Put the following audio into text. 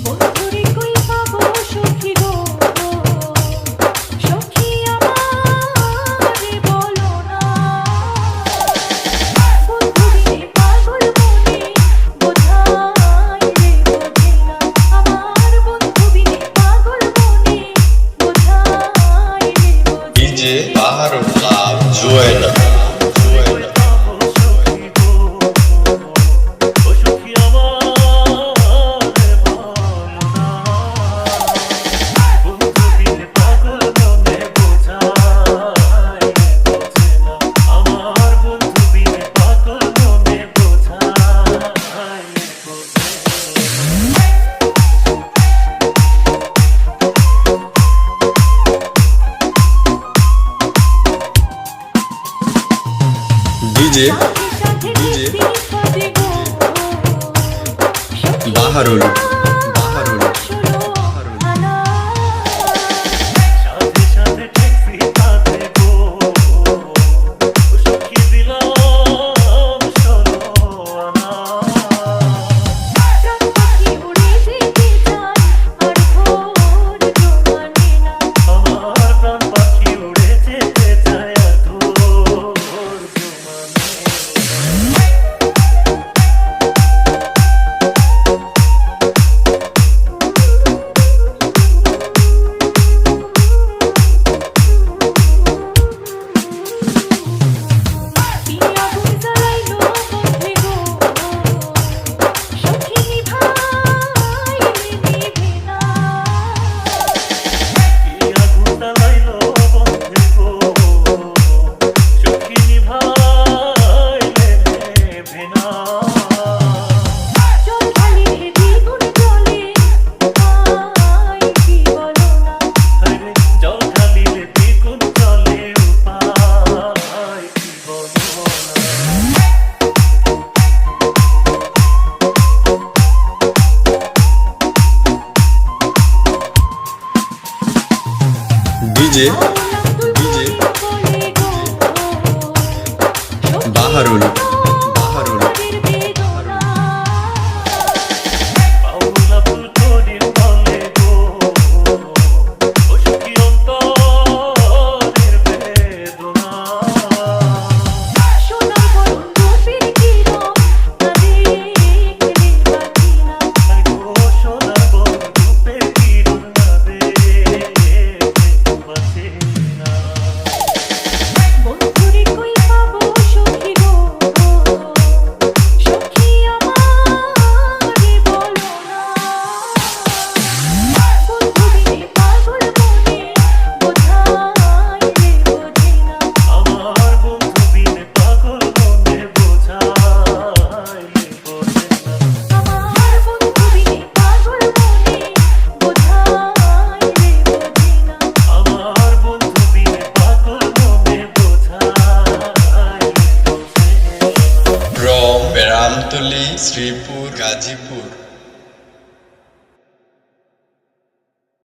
বন্ধুরে কই পাবো সখী গো, সখী আমারে বলো না। বন্ধু বিনে পাগল মনে বোঝাই রে বোঝে না। আমার বন্ধু বিনে পাগল মনে বোঝাই রে বোঝে না। ডিজে বাহারুল লাভ জুয়েনা। DJ Baharul DJ Baharul Ramtali, Sripur, Gazipur.